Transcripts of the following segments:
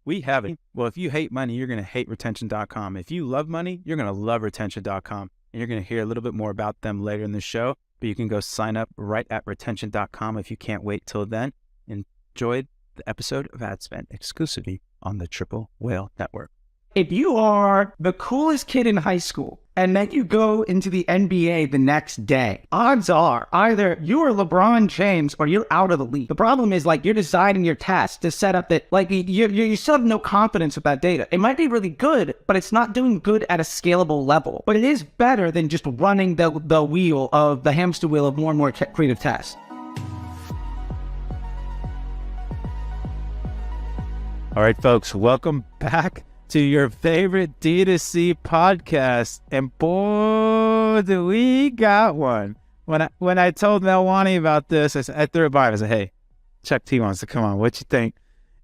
We have it. Well, if you hate money, you're going to hate retention.com. If you love money, you're going to love retention.com. And you're going to hear a little bit more about them later in the show, but you can go sign up right at retention.com if you can't wait till then. Enjoy the episode of Adspend exclusively on the Triple Whale Network. If you are the coolest kid in high school and then you go into the NBA the next day, odds are either you are LeBron James or you're out of the league. The problem is you're designing your test to set up that you still have no confidence with that data. It might be really good, but it's not doing good at a scalable level. But it is better than just running the hamster wheel of more and more creative tests. All right, folks, welcome back to your favorite D2C podcast. And boy, do we got one. When I told Melwani about this, I threw it by him. I said, hey, Chuck T wants to come on. What you think?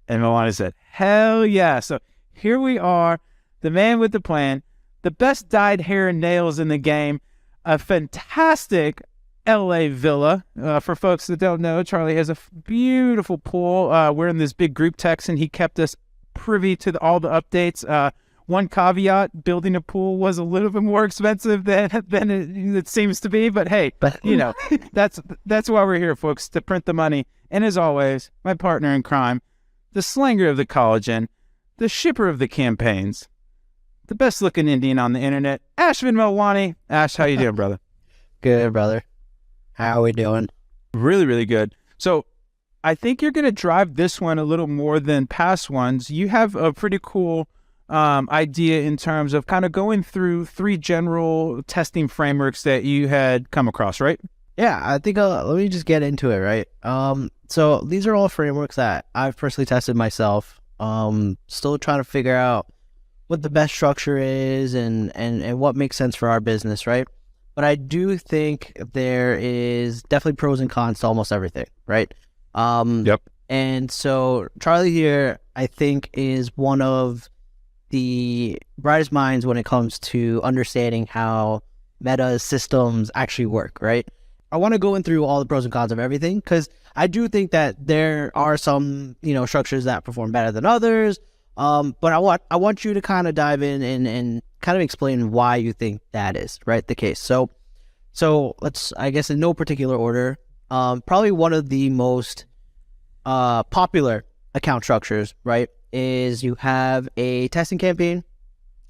And Melwani said, hell yeah. So here we are, the man with the plan, the best dyed hair and nails in the game, a fantastic LA villa. For folks that don't know, Charlie has a beautiful pool. We're in this big group text, and he kept us privy to all the updates. One caveat, building a pool was a little bit more expensive than it seems to be, but hey, that's why we're here, folks, to print the money. And as always, my partner in crime, the slanger of the collagen, the shipper of the campaigns, the best looking Indian on the internet, Ashvin Melwani. Ash, how you doing, brother? Good, brother. How are we doing? Really, really good. So I think you're going to drive this one a little more than past ones. You have a pretty cool idea in terms of kind of going through 3 general testing frameworks that you had come across, right? Yeah, I think let me just get into it, right? So these are all frameworks that I've personally tested myself. Still trying to figure out what the best structure is and what makes sense for our business, right? But I do think there is definitely pros and cons to almost everything, right? Yep. And so Charlie here, I think, is one of the brightest minds when it comes to understanding how meta systems actually work, right? I want to go in through all the pros and cons of everything because I do think that there are some, structures that perform better than others. But I want you to kind of dive in and kind of explain why you think that is, right, the case. So let's, I guess in no particular order, probably one of the most popular account structures, right, is you have a testing campaign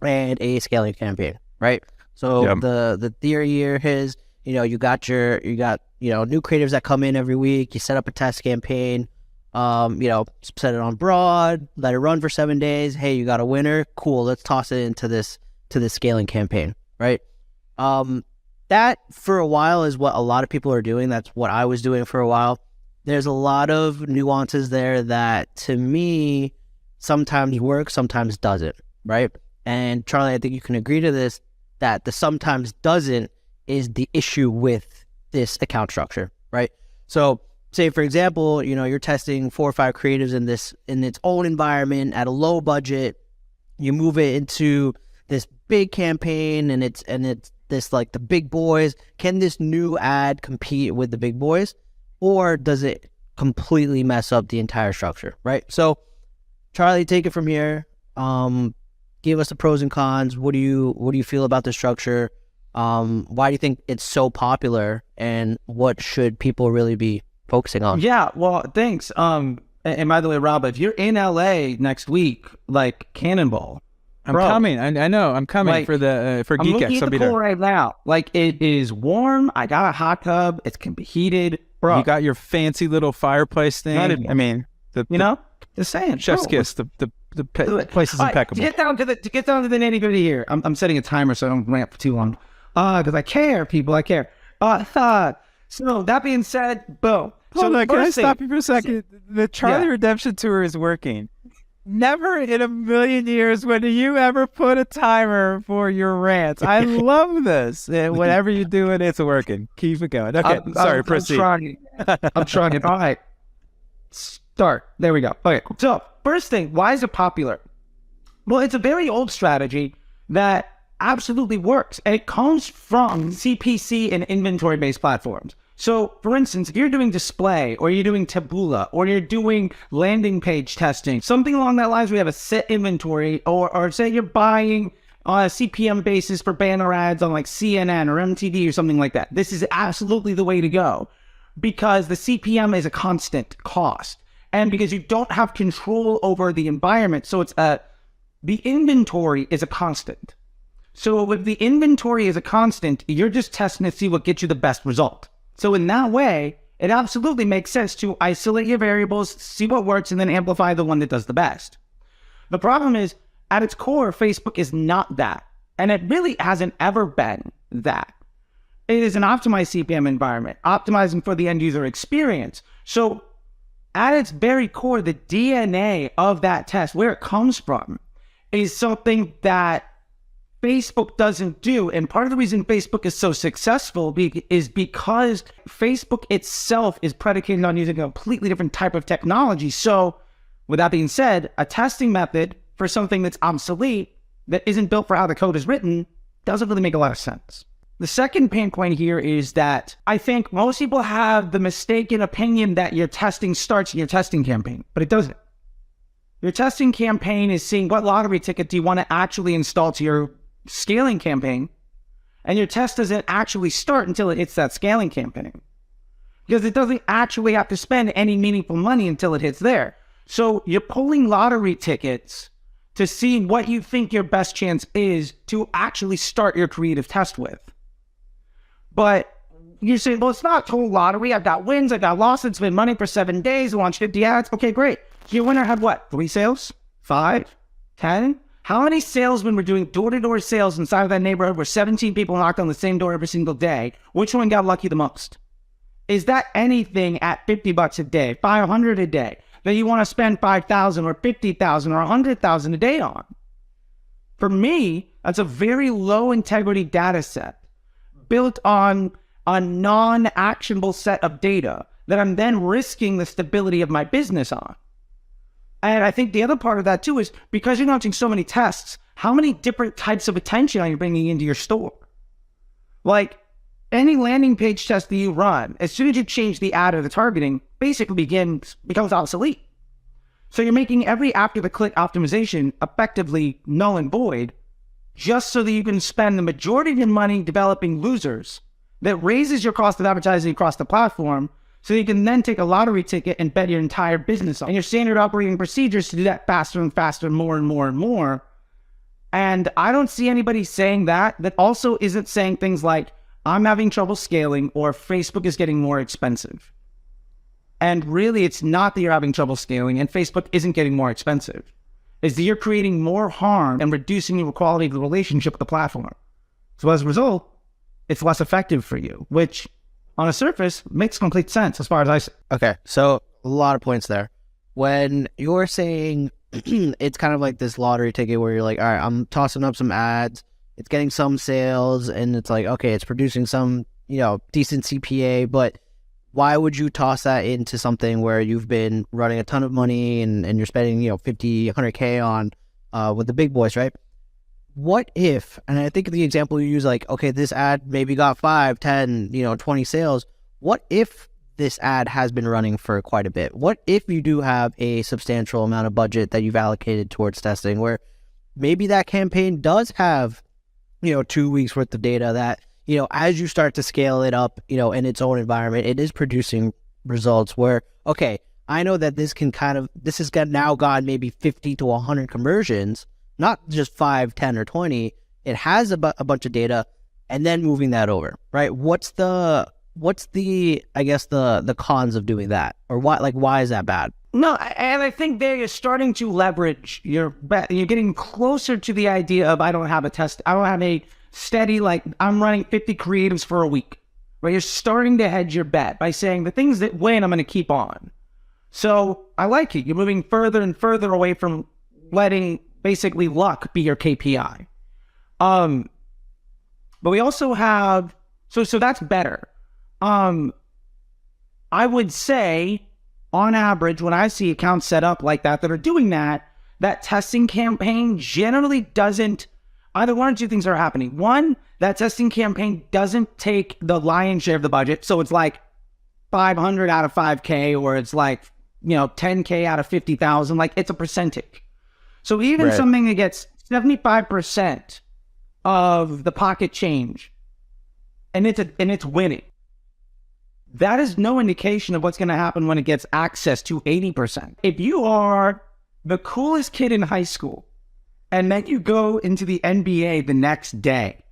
and a scaling campaign, right? So yep. The theory here is, you got new creatives that come in every week. You set up a test campaign, set it on broad, let it run for 7 days. Hey, you got a winner. Cool. Let's toss it into this scaling campaign, right? That for a while is what a lot of people are doing. That's what I was doing for a while. There's a lot of nuances there that to me sometimes work, sometimes doesn't, right? And Charlie, I think you can agree to this, that the sometimes doesn't is the issue with this account structure, right? So say, for example, you're testing 4 or 5 creatives in its own environment at a low budget. You move it into this big campaign and it's this the big boys. Can this new ad compete with the big boys, or does it completely mess up the entire structure, right? So Charlie, take it from here. Give us the pros and cons. What do you feel about the structure? Why do you think it's so popular, and what should people really be focusing on? Yeah, well, thanks. And by the way, Rob, if you're in LA next week, Cannonball, I'm coming. I know. I'm coming for Geek X. I'm looking at the pool right now. It is warm. I got a hot tub. It can be heated, bro. You got your fancy little fireplace thing. I mean, just saying, chef's kiss. The place is impeccable. To get down to the nitty gritty here. I'm setting a timer so I don't rant for too long. Because I care, people. I care. So that being said, boom. So can I stop you for a second? The Charlie Redemption Tour is working. Never in a million years would you ever put a timer for your rants. I love this. Whatever you do, it's working. Keep it going. Okay, sorry, proceed. I'm trying. All right. Start. There we go. Okay, so first thing, why is it popular? Well, it's a very old strategy that absolutely works. And it comes from CPC and inventory-based platforms. So, for instance, if you're doing display or you're doing tabula or you're doing landing page testing, something along that lines, we have a set inventory, or say you're buying on a CPM basis for banner ads on like CNN or MTV or something like that. This is absolutely the way to go because the CPM is a constant cost and because you don't have control over the environment. So the inventory is a constant. So if the inventory is a constant, you're just testing to see what gets you the best result. So in that way, it absolutely makes sense to isolate your variables, see what works, and then amplify the one that does the best. The problem is, at its core, Facebook is not that. And it really hasn't ever been that. It is an optimized CPM environment, optimizing for the end user experience. So at its very core, the DNA of that test, where it comes from, is something that Facebook doesn't do. And part of the reason Facebook is so successful is because Facebook itself is predicated on using a completely different type of technology. So with that being said, a testing method for something that's obsolete, that isn't built for how the code is written, doesn't really make a lot of sense. The second pain point here is that I think most people have the mistaken opinion that your testing starts in your testing campaign, but it doesn't. Your testing campaign is seeing what lottery ticket do you want to actually install to your scaling campaign, and your test doesn't actually start until it hits that scaling campaign because it doesn't actually have to spend any meaningful money until it hits there. So you're pulling lottery tickets to see what you think your best chance is to actually start your creative test with. But you're saying, well, it's not total lottery. I've got wins, I've got losses, spent money for 7 days, launched 50 ads. Okay, great. Your winner had what? 3 sales? 5? 10? How many salesmen were doing door-to-door sales inside of that neighborhood where 17 people knocked on the same door every single day? Which one got lucky the most? Is that anything at $50 a day, $500 a day, that you want to spend $5,000 or $50,000 or $100,000 a day on? For me, that's a very low integrity data set built on a non-actionable set of data that I'm then risking the stability of my business on. And I think the other part of that too is because you're launching so many tests, how many different types of attention are you bringing into your store? Like any landing page test that you run, as soon as you change the ad or the targeting, basically becomes obsolete. So you're making every after the click optimization effectively null and void just so that you can spend the majority of your money developing losers that raises your cost of advertising across the platform. So you can then take a lottery ticket and bet your entire business on. And your standard operating procedures to do that faster and faster, more and more and more. And I don't see anybody saying that also isn't saying things like, I'm having trouble scaling or Facebook is getting more expensive. And really, it's not that you're having trouble scaling and Facebook isn't getting more expensive. It's that you're creating more harm and reducing the quality of the relationship with the platform. So as a result, it's less effective for you, which on a surface makes complete sense as far as I see. Okay, so a lot of points there. When you're saying it's kind of like this lottery ticket where you're like, all right, I'm tossing up some ads, it's getting some sales, and it's like, okay, it's producing some, decent CPA, but why would you toss that into something where you've been running a ton of money and you're spending, 50, 100K on with the big boys, right? What if, and I think the example you use, like, okay, this ad maybe got 5, 10, 20 sales. What if this ad has been running for quite a bit? What if you do have a substantial amount of budget that you've allocated towards testing where maybe that campaign does have, 2 weeks worth of data that, as you start to scale it up, in its own environment, it is producing results where, okay, I know that this has now gone maybe 50 to 100 conversions, not just 5, 10, or 20. It has a bunch of data, and then moving that over, right? What's the I guess the cons of doing that, or why is that bad? No, and I think there you're starting to leverage your bet. You're getting closer to the idea of I don't have a steady, like I'm running 50 creatives for a week, right? You're starting to hedge your bet by saying the things that win, I'm going to keep on. So I like it. You're moving further and further away from letting basically luck be your KPI. But we also have, so that's better. I would say on average, when I see accounts set up like that are doing that testing campaign generally doesn't, either one or two things are happening. One, that testing campaign doesn't take the lion's share of the budget. So it's like 500 out of 5K, or it's like, 10K out of 50,000. Like, it's a percentage. So even something that gets 75% of the pocket change, and it's winning, that is no indication of what's going to happen when it gets access to 80%. If you are the coolest kid in high school, and then you go into the NBA the next day,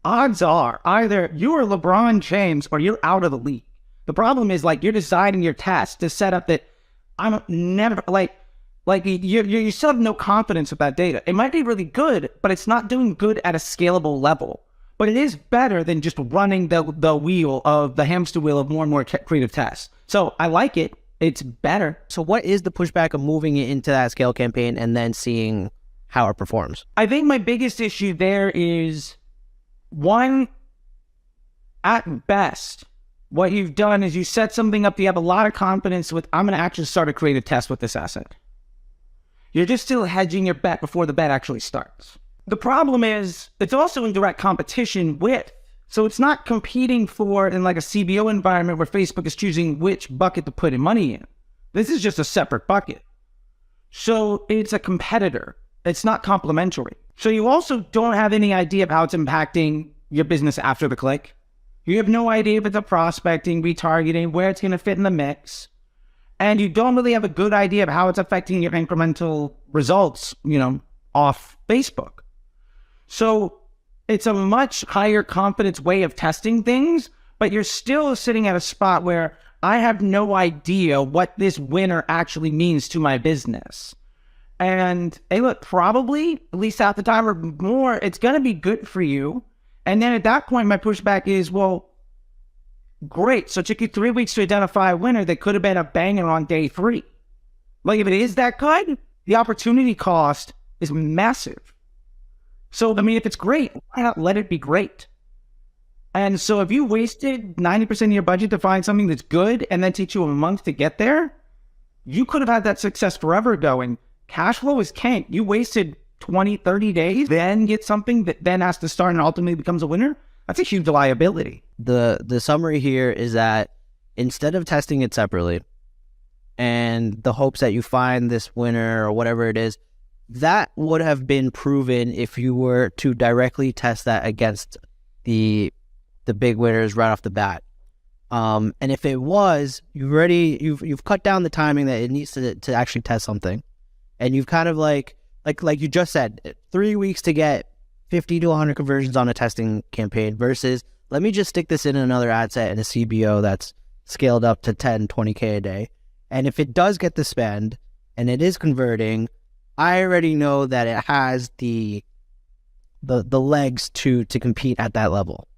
odds are either you are LeBron James or you're out of the league. The problem is, like, you're designing your test to set up that I'm never, you still have no confidence with that data. It might be really good, but it's not doing good at a scalable level. But it is better than just running the hamster wheel of more and more creative tests. So I like it. It's better. So what is the pushback of moving it into that scale campaign and then seeing how it performs? I think my biggest issue there is, one, at best, what you've done is you set something up, you have a lot of confidence with, I'm going to actually start a creative test with this asset. You're just still hedging your bet before the bet actually starts. The problem is, it's also in direct competition with, so it's not competing for in like a CBO environment where Facebook is choosing which bucket to put in money in. This is just a separate bucket. So it's a competitor. It's not complementary. So you also don't have any idea of how it's impacting your business after the click. You have no idea if it's a prospecting, retargeting, where it's going to fit in the mix. And you don't really have a good idea of how it's affecting your incremental results, off Facebook. So it's a much higher confidence way of testing things, but you're still sitting at a spot where I have no idea what this winner actually means to my business. And hey, look, probably, at least half the time or more, it's going to be good for you. And then at that point, my pushback is, well, great. So it took you 3 weeks to identify a winner that could have been a banger on day 3. Like, if it is that good, the opportunity cost is massive. So, I mean, if it's great, why not let it be great? And so if you wasted 90% of your budget to find something that's good and then takes you a month to get there, you could have had that success forever ago. And cash flow is king. You wasted 20, 30 days, then get something that then has to start and ultimately becomes a winner. That's a huge liability. The summary here is that instead of testing it separately and the hopes that you find this winner or whatever it is, that would have been proven if you were to directly test that against the big winners right off the bat. And if it was, you've cut down the timing that it needs to actually test something. And you've kind of like you just said, 3 weeks to get 50 to 100 conversions on a testing campaign versus let me just stick this in another ad set in a CBO that's scaled up to 10, 20K a day. And if it does get the spend and it is converting, I already know that it has the legs to compete at that level.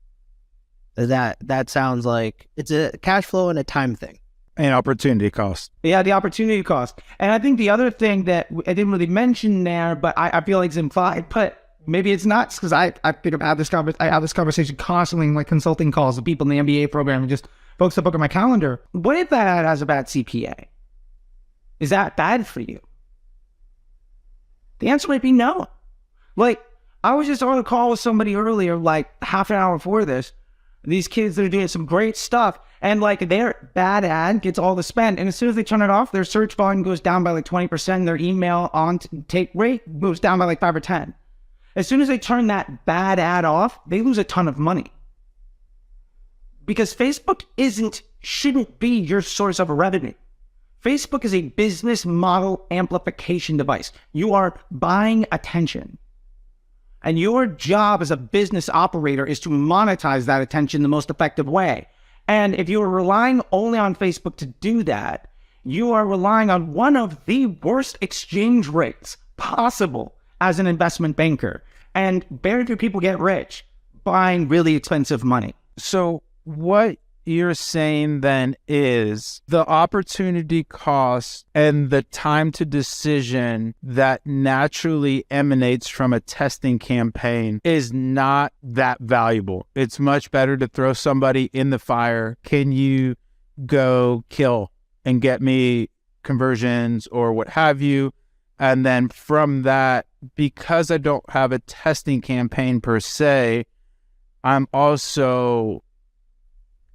That sounds like it's a cash flow and a time thing. And opportunity cost. Yeah, the opportunity cost. And I think the other thing that I didn't really mention there, but I feel like it's implied, but maybe it's not, because I have this conversation constantly in like consulting calls with people in the MBA program and just folks that book on my calendar. What if that ad has a bad CPA? Is that bad for you? The answer might be no. Like, I was just on a call with somebody earlier, like half an hour before this. These kids that are doing some great stuff, and like their bad ad gets all the spend, and as soon as they turn it off, their search volume goes down by like 20%, their email on take rate goes down by like 5 or 10. As soon as they turn that bad ad off, they lose a ton of money. Because Facebook shouldn't be your source of revenue. Facebook is a business model amplification device. You are buying attention. And your job as a business operator is to monetize that attention the most effective way. And if you are relying only on Facebook to do that, you are relying on one of the worst exchange rates possible as an investment banker. And very few people get rich buying really expensive money. So what you're saying then is the opportunity cost and the time to decision that naturally emanates from a testing campaign is not that valuable. It's much better to throw somebody in the fire. Can you go kill and get me conversions or what have you? And then from that, because I don't have a testing campaign per se, I'm also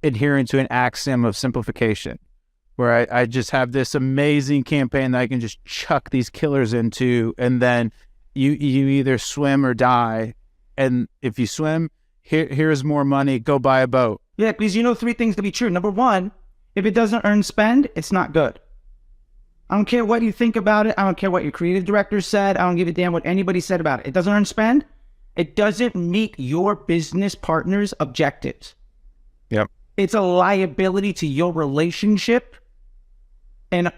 adhering to an axiom of simplification, where I just have this amazing campaign that I can just chuck these killers into, and then you either swim or die. And if you swim, here's more money, go buy a boat. Yeah, because you know 3 things to be true. Number 1, if it doesn't earn spend, it's not good. I don't care what you think about it. I don't care what your creative director said. I don't give a damn what anybody said about it. It doesn't earn spend. It doesn't meet your business partner's objectives. Yep. It's a liability to your relationship and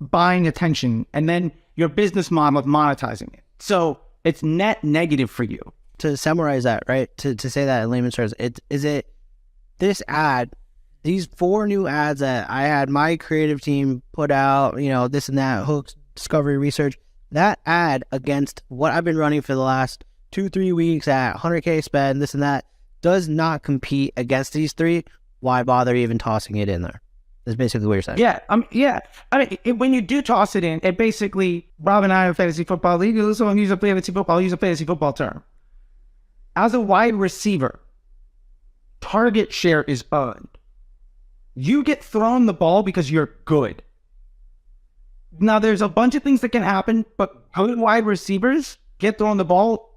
buying attention, and then your business model of monetizing it. So it's net negative for you. To summarize that, right? To say that in layman's terms, this ad, these 4 new ads that I had my creative team put out, this and that, hooks, discovery, research, that ad against what I've been running for the last 2-3 weeks at 100K spend, this and that, does not compete against these 3. Why bother even tossing it in there? That's basically what you're saying. Yeah. I mean, when you do toss it in, it basically, Rob and I are fantasy football league. So use a fantasy football, I'll use a fantasy football term. As a wide receiver, target share is earned. You get thrown the ball because you're good. Now, there's a bunch of things that can happen, but good wide receivers get thrown the ball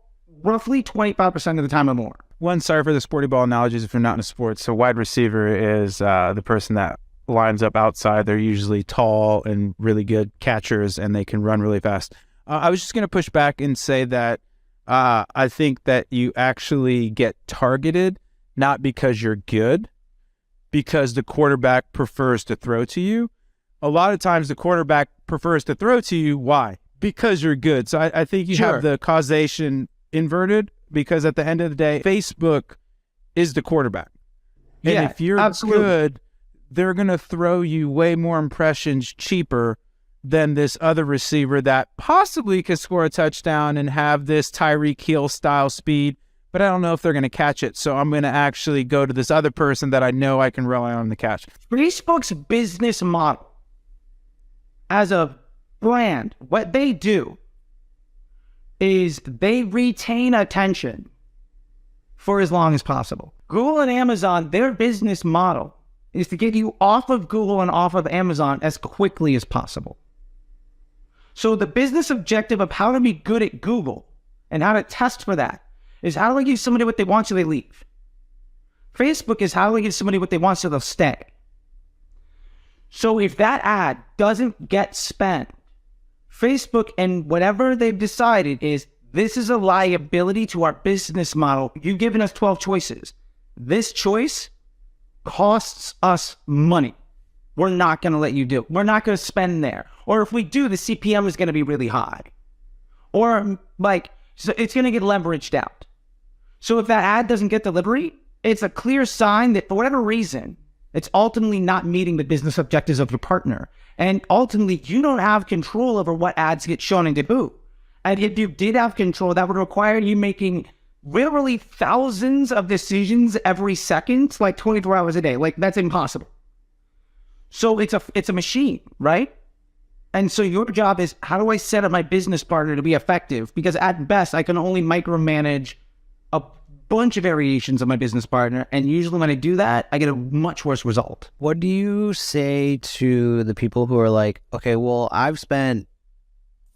roughly 25% of the time or more. One, sorry for the sporty ball analogies if you're not in sports. So wide receiver is the person that lines up outside. They're usually tall and really good catchers, and they can run really fast. I was just going to push back and say that I think that you actually get targeted not because you're good, because the quarterback prefers to throw to you. A lot of times the quarterback prefers to throw to you. Why? Because you're good. So I think you have the causation inverted, because at the end of the day, Facebook is the quarterback. And if you're good, they're going to throw you way more impressions cheaper than this other receiver that possibly could score a touchdown and have this Tyreek Hill style speed, but I don't know if they're going to catch it. So I'm going to actually go to this other person that I know I can rely on to catch. Facebook's business model as a brand, what they do is they retain attention for as long as possible. Google and Amazon, their business model is to get you off of Google and off of Amazon as quickly as possible. So the business objective of how to be good at Google and how to test for that is, how do I give somebody what they want so they leave? Facebook is, how do I give somebody what they want so they'll stay? So if that ad doesn't get spent, Facebook and whatever they've decided is, this is a liability to our business model. You've given us 12 choices. This choice costs us money. We're not going to let you do it. We're not going to spend there. Or if we do, the CPM is going to be really high. Or so it's going to get leveraged out. So if that ad doesn't get delivery, it's a clear sign that for whatever reason, it's ultimately not meeting the business objectives of your partner. And ultimately, you don't have control over what ads get shown in debut. And if you did have control, that would require you making literally thousands of decisions every second, 24 hours a day. That's impossible. So it's a machine, right? And so your job is, how do I set up my business partner to be effective? Because at best, I can only micromanage a bunch of variations of my business partner. And usually when I do that, I get a much worse result. What do you say to the people who are like, okay, well, I've spent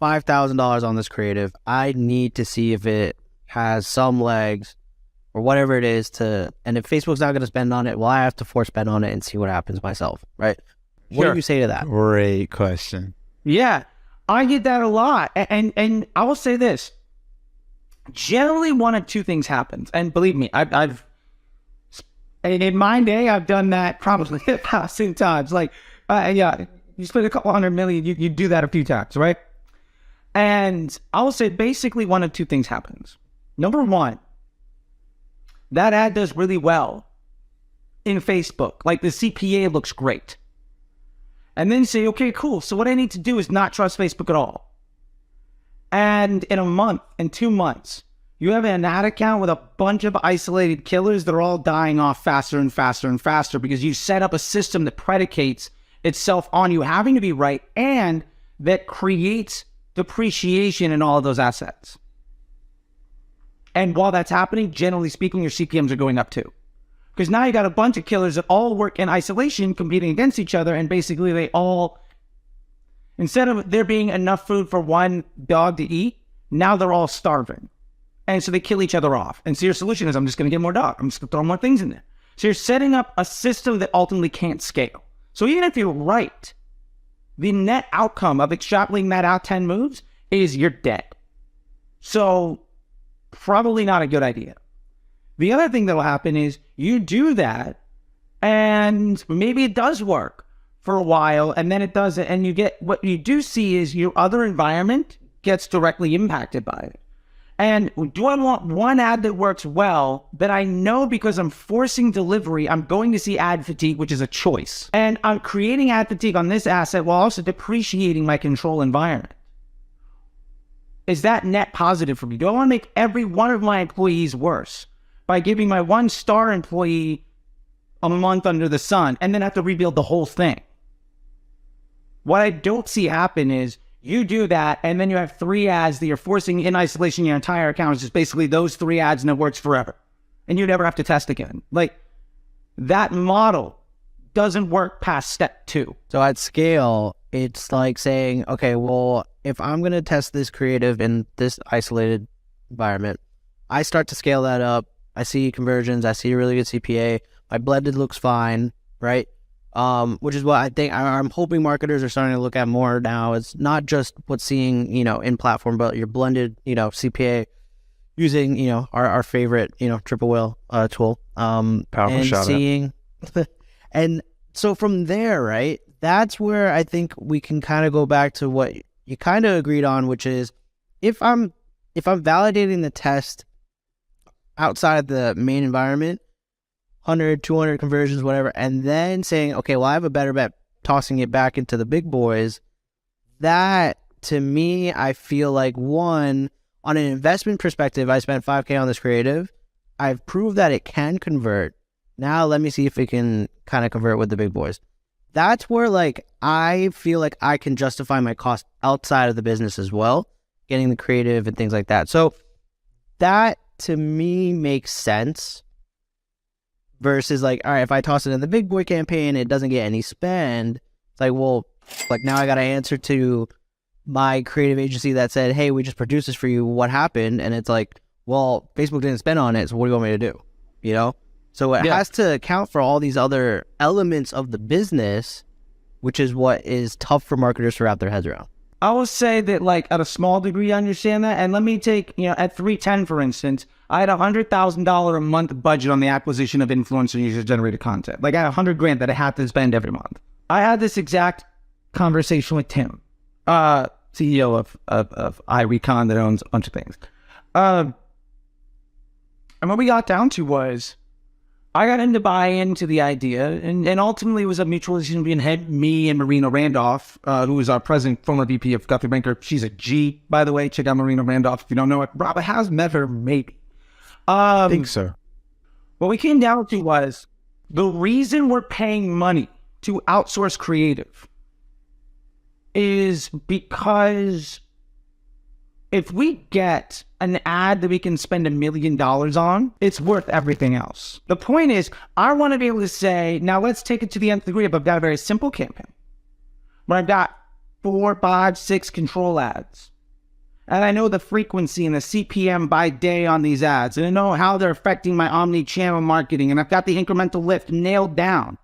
$5,000 on this creative. I need to see if it has some legs or whatever it is and if Facebook's not going to spend on it, well, I have to force spend on it and see what happens myself, right? What do you say to that? Great question. Yeah, I get that a lot. And I will say this. Generally, one of 2 things happens. And believe me, I've in my day, I've done that probably 1,000 times. You spend a couple $100 million, you do that a few times, right? And I will say basically one of 2 things happens. Number 1, that ad does really well in Facebook. The CPA looks great. And then say, okay, cool. So what I need to do is not trust Facebook at all. And in a month, in 2 months, you have an ad account with a bunch of isolated killers that are all dying off faster and faster and faster because you set up a system that predicates itself on you having to be right and that creates depreciation in all of those assets. And while that's happening, generally speaking, your CPMs are going up too. Because now you got a bunch of killers that all work in isolation, competing against each other, and basically they all, instead of there being enough food for one dog to eat, now they're all starving. And so they kill each other off. And so your solution is, I'm just going to get more dogs. I'm just going to throw more things in there. So you're setting up a system that ultimately can't scale. So even if you're right, the net outcome of extrapolating that out 10 moves is you're dead. So probably not a good idea. The other thing that will happen is you do that and maybe it does work for a while and then it doesn't. And you get, what you do see is your other environment gets directly impacted by it. And do I want one ad that works well that I know because I'm forcing delivery, I'm going to see ad fatigue, which is a choice. And I'm creating ad fatigue on this asset while also depreciating my control environment. Is that net positive for me? Do I want to make every one of my employees worse by giving my 1-star employee a month under the sun and then have to rebuild the whole thing? What I don't see happen is you do that, and then you have 3 ads that you're forcing in isolation. Your entire account is just basically those 3 ads, and it works forever. And you never have to test again. Like, that model doesn't work past step 2. So at scale, it's like saying, okay, well, if I'm going to test this creative in this isolated environment, I start to scale that up. I see conversions. I see a really good CPA. My blended looks fine, right? Which is what I think I'm hoping marketers are starting to look at more now. It's not just what's seeing, in platform, but your blended, CPA using, our favorite, triple whale tool. Powerful and shout seeing, and so from there, right, that's where I think we can kind of go back to what you kind of agreed on, which is if I'm validating the test outside the main environment, 100, 200 conversions, whatever, and then saying, okay, well, I have a better bet tossing it back into the big boys. That, to me, I feel like, one, on an investment perspective, I spent $5K on this creative. I've proved that it can convert. Now let me see if it can kind of convert with the big boys. That's where, I feel like I can justify my cost outside of the business as well, getting the creative and things like that. So that, to me, makes sense. Versus all right, if I toss it in the big boy campaign, it doesn't get any spend. It's like, well, now I got to answer to my creative agency that said, hey, we just produced this for you. What happened? And it's like, well, Facebook didn't spend on it. So what do you want me to do? So it has to account for all these other elements of the business, which is what is tough for marketers to wrap their heads around. I will say that, at a small degree, I understand that. And let me take, at 310, for instance, I had $100,000 a month budget on the acquisition of influencer user-generated content. I had $100,000 that I had to spend every month. I had this exact conversation with Tim, CEO of iRecon that owns a bunch of things. And what we got down to was, I got him to buy into the idea, and ultimately it was a mutual decision between me and Marina Randolph, who is our present former VP of Guthrie Banker. She's a G, by the way. Check out Marina Randolph if you don't know it. Rob has met her, maybe. I think so. What we came down to was, the reason we're paying money to outsource creative is because if we get an ad that we can spend $1 million on, it's worth everything else. The point is, I want to be able to say, now let's take it to the nth degree, but I've got a very simple campaign where I've got 4, 5, 6 control ads. And I know the frequency and the CPM by day on these ads, and I know how they're affecting my omni-channel marketing, and I've got the incremental lift nailed down.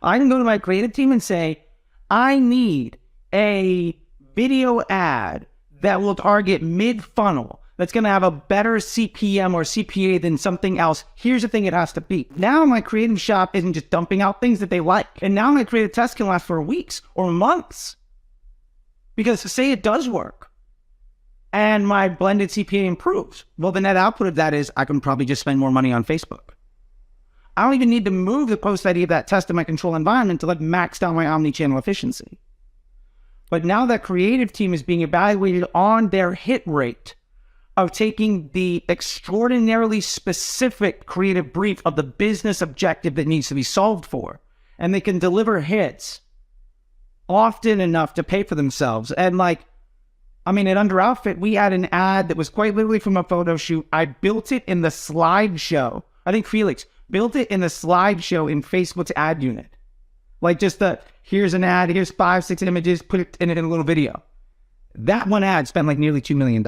I can go to my creative team and say, I need a video ad that will target mid-funnel, that's going to have a better CPM or CPA than something else. Here's the thing it has to be. Now my creative shop isn't just dumping out things that they like. And now my creative test can last for weeks or months. Because say it does work and my blended CPA improves. Well, the net output of that is I can probably just spend more money on Facebook. I don't even need to move the post ID of that test in my control environment to max out my omni-channel efficiency. But now that creative team is being evaluated on their hit rate of taking the extraordinarily specific creative brief of the business objective that needs to be solved for. And they can deliver hits often enough to pay for themselves. And at Under Outfit, we had an ad that was quite literally from a photo shoot. I built it in the slideshow. I think Felix built it in a slideshow in Facebook's ad unit. Like just here's an ad, here's 5, 6 images, put it in a little video. That one ad spent like nearly $2 million.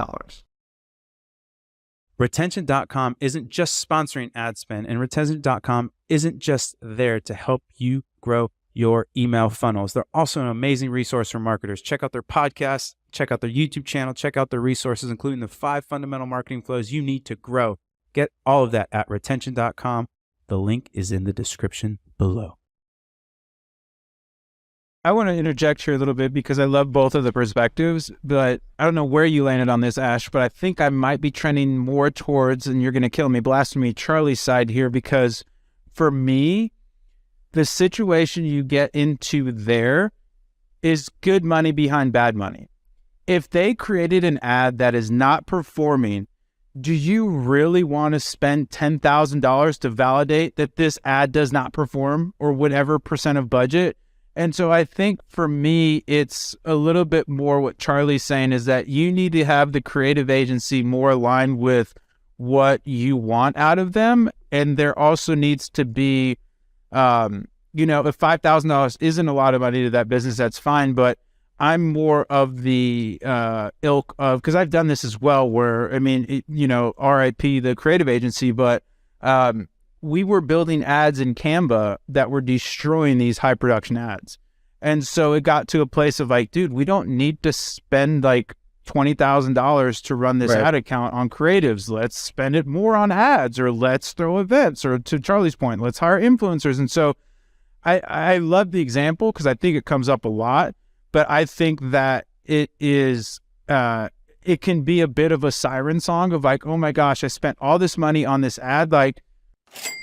Retention.com isn't just sponsoring Adspend, and Retention.com isn't just there to help you grow your email funnels. They're also an amazing resource for marketers. Check out their podcasts, check out their YouTube channel, check out their resources, including the 5 fundamental marketing flows you need to grow. Get all of that at Retention.com. The link is in the description below. I want to interject here a little bit because I love both of the perspectives, but I don't know where you landed on this, Ash, but I think I might be trending more towards, and you're going to kill me, blasphemy, Charlie's side here, because for me, the situation you get into there is good money behind bad money. If they created an ad that is not performing, do you really want to spend $10,000 to validate that this ad does not perform or whatever percent of budget? And so I think for me, it's a little bit more what Charlie's saying is that you need to have the creative agency more aligned with what you want out of them. And there also needs to be, if $5,000 isn't a lot of money to that business, that's fine. But I'm more of the ilk of, because I've done this as well, where, RIP, the creative agency, but we were building ads in Canva that were destroying these high production ads. And so it got to a place of like, dude, we don't need to spend like $20,000 to run this ad account on creatives. Let's spend it more on ads, or let's throw events, or to Charlie's point, let's hire influencers. And so I love the example because I think it comes up a lot, but I think that it is, it can be a bit of a siren song of like, oh my gosh, I spent all this money on this ad. Like,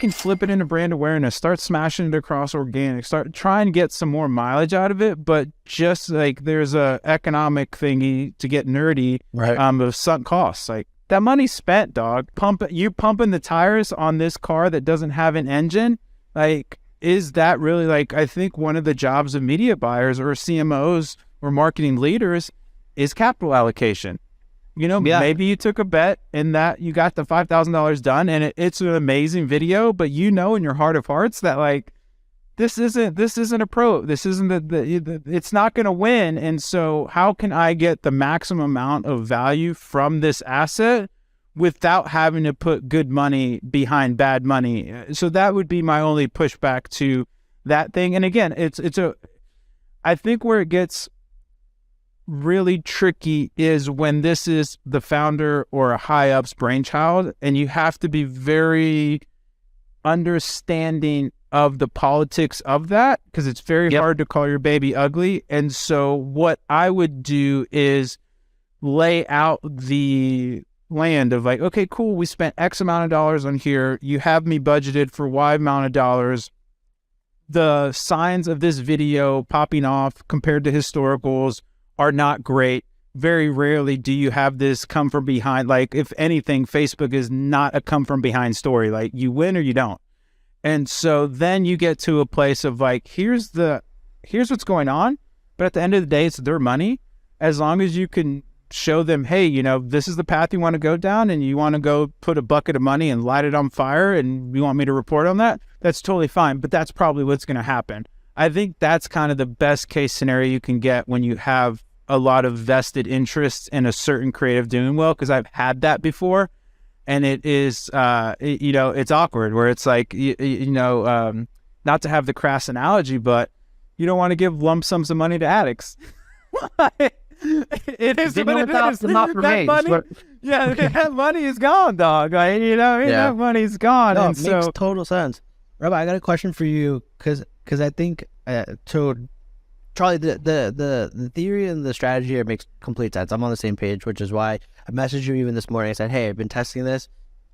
can flip it into brand awareness, start smashing it across organic, start trying to get some more mileage out of it. But just like there's a economic thingy to get nerdy, of sunk costs. Like that money spent, dog. You pumping the tires on this car that doesn't have an engine. Like, is that really like, I think one of the jobs of media buyers or CMOs or marketing leaders is capital allocation. Maybe you took a bet in that you got the $5,000 done, and it's an amazing video, but in your heart of hearts that like, this isn't a pro, this isn't it's not going to win. And so how can I get the maximum amount of value from this asset without having to put good money behind bad money? So that would be my only pushback to that thing. And again, I think where it gets really tricky is when this is the founder or a high up's brainchild, and you have to be very understanding of the politics of that, because it's very hard to call your baby ugly. And so what I would do is lay out the land of like, okay, cool, we spent X amount of dollars on here, you have me budgeted for Y amount of dollars. The signs of this video popping off compared to historicals are not great. Very rarely do you have this come from behind. Like, if anything, Facebook is not a come from behind story. Like, you win or you don't. And so then you get to a place of like, here's what's going on. But at the end of the day, it's their money. As long as you can show them, hey, this is the path you want to go down, and you want to go put a bucket of money and light it on fire, and you want me to report on that, that's totally fine. But that's probably what's going to happen. I think that's kind of the best case scenario you can get when you have a lot of vested interests in a certain creative doing well, because I've had that before, and it is, it's awkward where it's like, not to have the crass analogy, but you don't want to give lump sums of money to addicts. It is what it is. That money, that money is gone, dog. That money's gone. No, and it makes total sense. Rabbi, I got a question for you, because I think Charlie, the theory and the strategy here makes complete sense. I'm on the same page, which is why I messaged you even this morning. I said, hey, I've been testing this.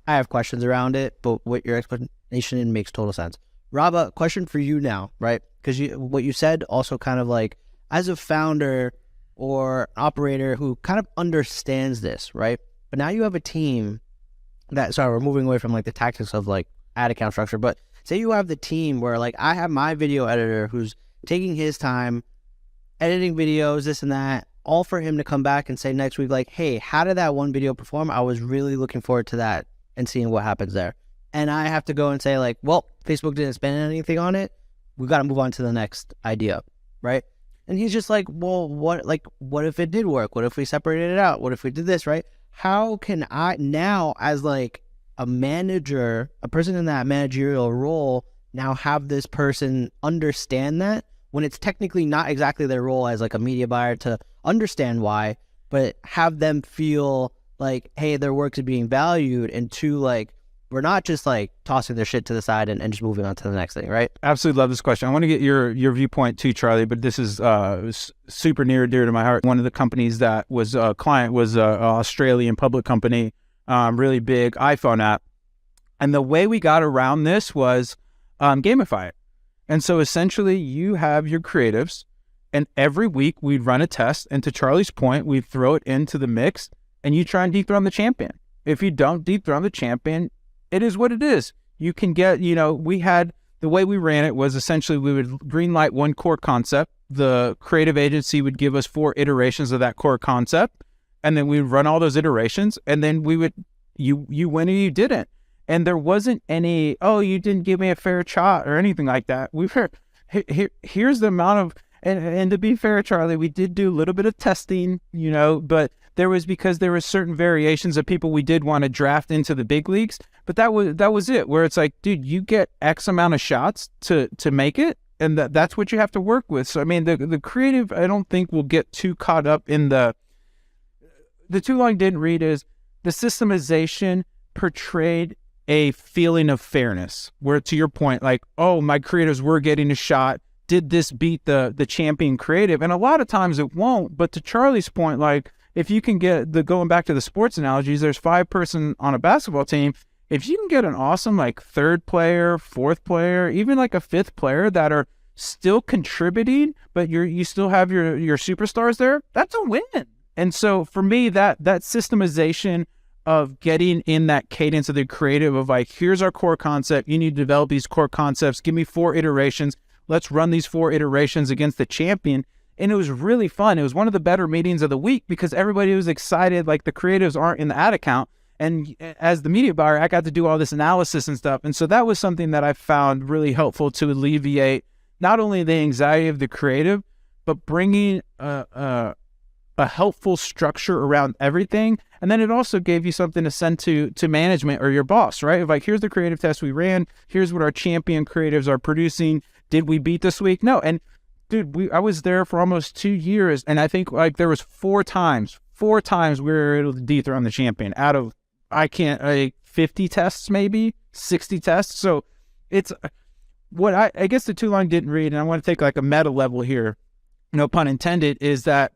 I have questions around it, but what your explanation makes total sense. Rabba, question for you now, right? Because what you said also kind of like, as a founder or operator who kind of understands this, right? But now you have a team we're moving away from like the tactics of like ad account structure, but say you have the team where like I have my video editor who's taking his time, editing videos, this and that, all for him to come back and say next week, like, hey, how did that one video perform? I was really looking forward to that and seeing what happens there. and I have to go and say like, well, Facebook didn't spend anything on it. We got to move on to the next idea, right? And he's just like, well, what if it did work? What if we separated it out? What if we did this, right? How can I now, as like a manager, a person in that managerial role, now have this person understand that when it's technically not exactly their role as like a media buyer to understand why, but have them feel like, hey, their work is being valued, and two, like, we're not just like tossing their shit to the side and just moving on to the next thing, right? Absolutely love this question. I want to get your viewpoint too, Charlie, but this is super near and dear to my heart. One of the companies that was a client was an Australian public company, really big iPhone app. And the way we got around this was gamify it. And so essentially you have your creatives, and every week we'd run a test. And to Charlie's point, we throw it into the mix and you try and dethrone the champion. If you don't dethrone the champion, it is what it is. You can get, we had, the way we ran it was essentially we would greenlight one core concept. The creative agency would give us 4 iterations of that core concept. And then we would run all those iterations. And then we would, you win or you didn't. And there wasn't any, oh, you didn't give me a fair shot or anything like that. Here's the amount of, and to be fair, Charlie, we did do a little bit of testing, but because there were certain variations of people we did want to draft into the big leagues, but that was it, where it's like, dude, you get X amount of shots to make it, and that's what you have to work with. So, I mean, the creative, I don't think will get too caught up in the too long didn't read is the systemization portrayed a feeling of fairness, where to your point, like, oh, my creatives were getting a shot. Did this beat the champion creative? And a lot of times it won't, but to Charlie's point, like, if you can get going back to the sports analogies, there's 5 person on a basketball team. If you can get an awesome like 3rd player, 4th player, even like a 5th player that are still contributing, but you still have your superstars there, that's a win. And so for me, that systemization of getting in that cadence of the creative of like, here's our core concept. You need to develop these core concepts. Give me 4 iterations. Let's run these 4 iterations against the champion. And it was really fun. It was one of the better meetings of the week because everybody was excited. Like, the creatives aren't in the ad account. And as the media buyer, I got to do all this analysis and stuff. And so that was something that I found really helpful to alleviate not only the anxiety of the creative, but bringing a helpful structure around everything. And then it also gave you something to send to management or your boss, right? Of like, here's the creative test we ran. Here's what our champion creatives are producing. Did we beat this week? No. And dude, I was there for almost 2 years, and I think like there was 4 times we were able to dethrone the champion out of 50 tests, maybe 60 tests. So it's what I guess the too long didn't read, and I want to take like a meta level here, no pun intended, is that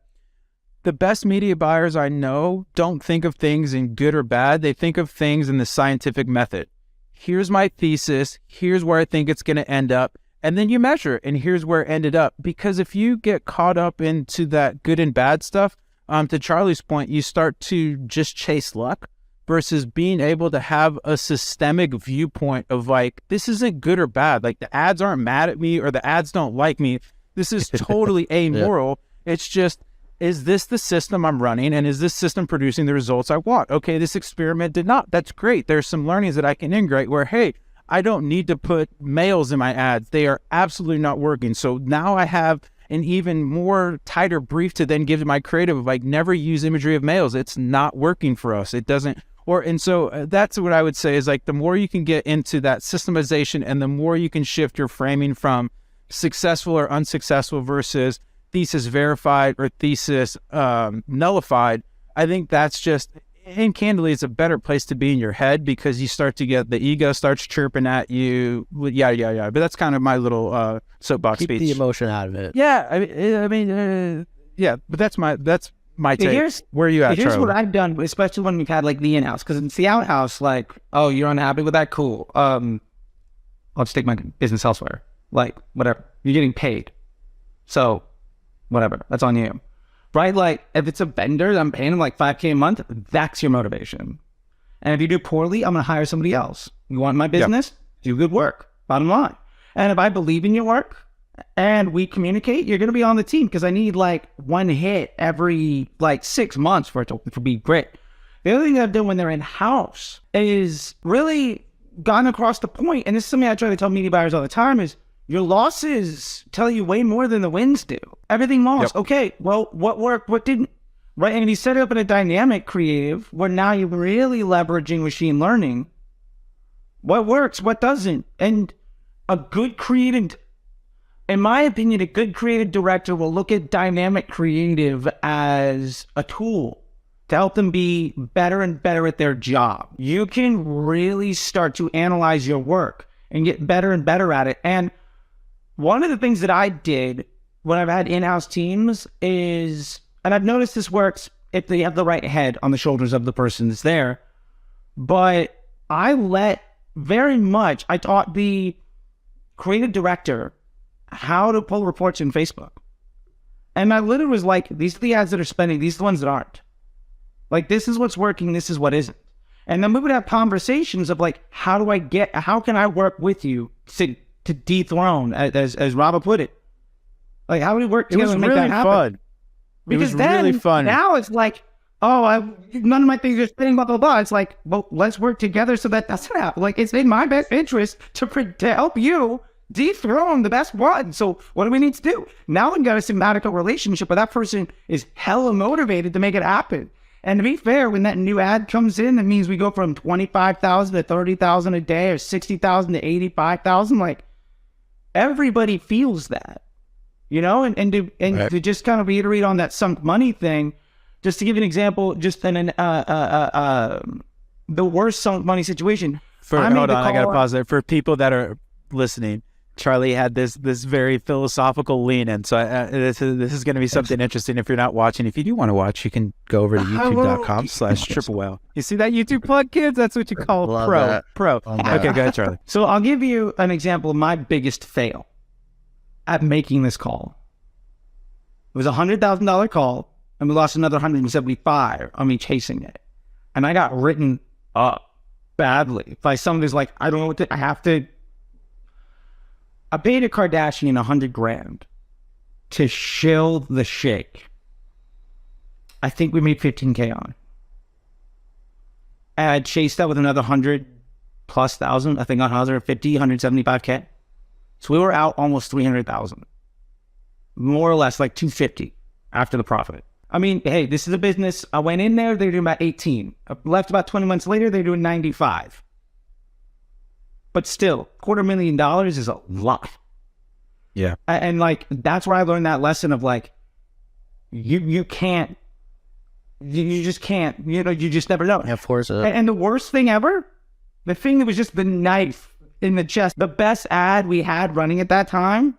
the best media buyers I know don't think of things in good or bad. They think of things in the scientific method. Here's my thesis. Here's where I think it's going to end up. And then you measure it, and here's where it ended up. Because if you get caught up into that good and bad stuff, to Charlie's point, you start to just chase luck versus being able to have a systemic viewpoint of like, this isn't good or bad. Like, the ads aren't mad at me or the ads don't like me. This is totally amoral. Yeah. It's just, is this the system I'm running? And is this system producing the results I want? Okay, this experiment did not. That's great. There's some learnings that I can integrate where, hey, I don't need to put males in my ads. They are absolutely not working. So now I have an even more tighter brief to then give to my creative of like, never use imagery of males. It's not working for us. It doesn't. And so that's what I would say is like, the more you can get into that systemization and the more you can shift your framing from successful or unsuccessful versus thesis verified or thesis nullified, I think that's just, and candidly, it's a better place to be in your head because you start to get the ego starts chirping at you. Yeah. But that's kind of my little soapbox speech. Keep the emotion out of it. Yeah, I mean, yeah. But that's my take. Where are you at, Here's Charlie? what I've done, especially when we've had like the in-house, because it's the out-house. Like, oh, you're unhappy with that? Cool. I'll just take my business elsewhere. Like, whatever. You're getting paid, so whatever. That's on you. Right? Like, if it's a vendor that I'm paying them like $5,000 a month, that's your motivation. And if you do poorly, I'm going to hire somebody else. You want my business? Do good work. Bottom line. And if I believe in your work and we communicate, you're going to be on the team because I need like one hit every like 6 months for it to be great. The other thing I've done when they're in-house is really gotten across the point, and this is something I try to tell media buyers all the time, is your losses tell you way more than the wins do. Everything lost. Yep. Okay, well, what worked, what didn't, right? And you set it up in a dynamic creative where now you're really leveraging machine learning. What works, what doesn't? And a good creative, in my opinion, a good creative director will look at dynamic creative as a tool to help them be better and better at their job. You can really start to analyze your work and get better and better at it. And one of the things that I did when I've had in-house teams is, and I've noticed this works if they have the right head on the shoulders of the person that's there, but I taught the creative director how to pull reports in Facebook. And I literally was like, these are the ads that are spending, these are the ones that aren't. Like, this is what's working, this is what isn't. And then we would have conversations of like, how can I work with you to dethrone, as Robert put it? Like, how do we work together to make that happen? Fun. Because it was really fun. Now it's like, none of my things are spinning, blah, blah, blah. It's like, well, let's work together so that doesn't happen. Like, it's in my best interest to help you dethrone the best one. So what do we need to do? Now we've got a symbiotic relationship where that person is hella motivated to make it happen. And to be fair, when that new ad comes in, that means we go from 25,000 to 30,000 a day, or 60,000 to 85,000. Like, everybody feels that, you know. And to just kind of reiterate on that sunk money thing, just to give you an example, just the worst sunk money situation. I gotta pause there for people that are listening. Charlie had this very philosophical lean in, so this is going to be something interesting. If you're not watching, if you do want to watch, you can go over to youtube.com/triple whale. You see that YouTube plug, kids? That's what you call pro. Okay, go ahead, Charlie. So I'll give you an example of my biggest fail at making this call. It was a $100,000 call, and we lost another $175 on me chasing it, and I got written up badly by somebody who's like, I don't know what I paid a Kardashian $100,000 to shill the shake. I think we made $15,000 on it. I chased that with another $100,000+. I think on $150,000, $175,000. So we were out almost $300,000, more or less like $250,000 after the profit. I mean, hey, this is a business. I went in there, they were doing about 18. I left about 20 months later, they're doing 95. But still, $250,000 is a lot. Yeah. And like, that's where I learned that lesson of like, you just can't, you just never know. Yeah, of course. And the worst thing ever, the thing that was just the knife in the chest, the best ad we had running at that time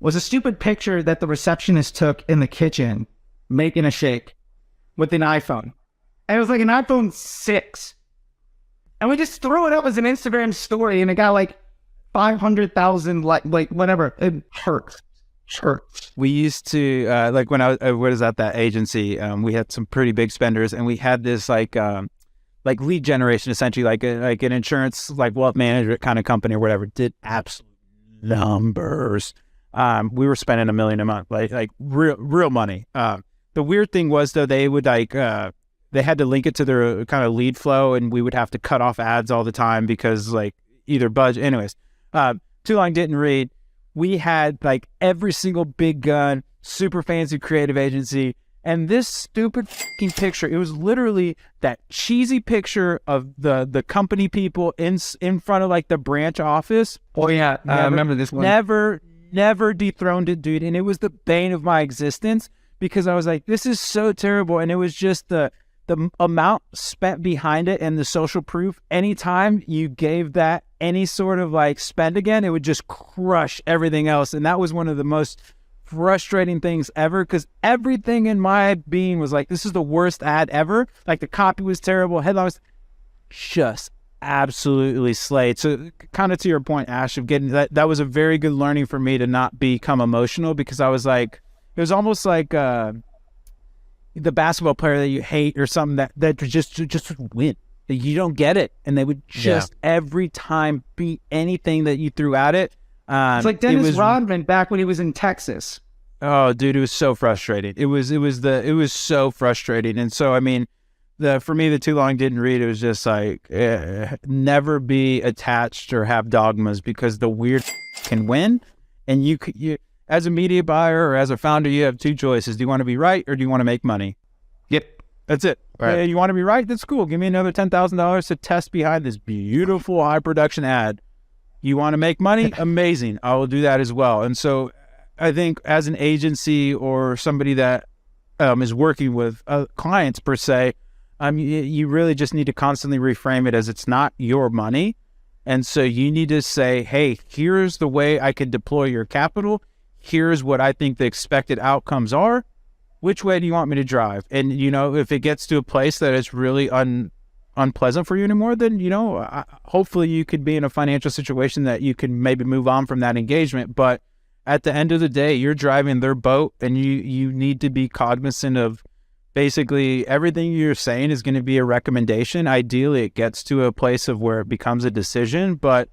was a stupid picture that the receptionist took in the kitchen making a shake with an iPhone. And it was like an iPhone 6. And we just threw it up as an Instagram story, and it got like 500,000, like whatever. It hurts. We used to, like when I was at that agency, we had some pretty big spenders, and we had this like lead generation, essentially like an insurance, like wealth management kind of company or whatever, did absolute numbers. We were spending $1 million a month, like real money. The weird thing was though, they would they had to link it to their kind of lead flow, and we would have to cut off ads all the time because like either budget. Anyways, too long didn't read. We had like every single big gun, super fancy creative agency, and this stupid fucking picture. It was literally that cheesy picture of the company people in front of like the branch office. Oh yeah, I remember this one. Never dethroned it, dude, and it was the bane of my existence because I was like, this is so terrible, and it was just the amount spent behind it and the social proof. Anytime you gave that any sort of like spend again, it would just crush everything else. And that was one of the most frustrating things ever, because everything in my being was like, this is the worst ad ever. Like the copy was terrible, headline was just absolutely slayed. So kind of to your point, Ash, of getting that was a very good learning for me to not become emotional, because I was like, it was almost like the basketball player that you hate or something that just would win. You don't get it, and they would just every time beat anything that you threw at it. It's like Dennis Rodman back when he was in Texas. Oh, dude, it was so frustrating. It was so frustrating. And so, I mean, for me, the too long didn't read. It was just like, never be attached or have dogmas, because the weird can win. And you as a media buyer or as a founder, you have two choices. Do you want to be right or do you want to make money? Yep. That's it. Right. You want to be right? That's cool. Give me another $10,000 to test behind this beautiful high production ad. You want to make money? Amazing. I will do that as well. And so I think as an agency or somebody that is working with clients per se, you really just need to constantly reframe it as it's not your money. And so you need to say, hey, here's the way I could deploy your capital. Here's what I think the expected outcomes are. Which way do you want me to drive? And, if it gets to a place that it's really unpleasant for you anymore, then, hopefully you could be in a financial situation that you can maybe move on from that engagement. But at the end of the day, you're driving their boat, and you need to be cognizant of basically everything you're saying is going to be a recommendation. Ideally, it gets to a place of where it becomes a decision, but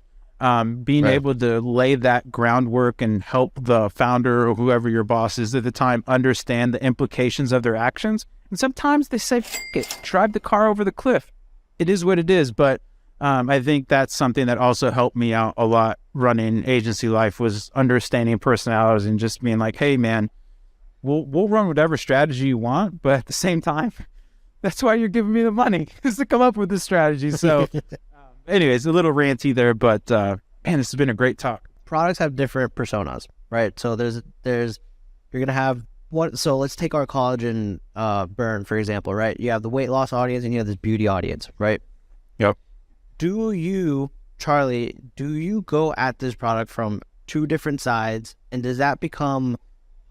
being Right. able to lay that groundwork and help the founder or whoever your boss is at the time understand the implications of their actions. And sometimes they say, F it, drive the car over the cliff. It is what it is. But I think that's something that also helped me out a lot running agency life, was understanding personalities and just being like, hey, man, we'll run whatever strategy you want. But at the same time, that's why you're giving me the money, is to come up with this strategy. So anyways, a little ranty there, but man, this has been a great talk. Products have different personas, right? So there's you're gonna have one. So let's take our collagen burn, for example, right? You have the weight loss audience and you have this beauty audience, right? Yep. Do you, Charlie, go at this product from two different sides, and does that become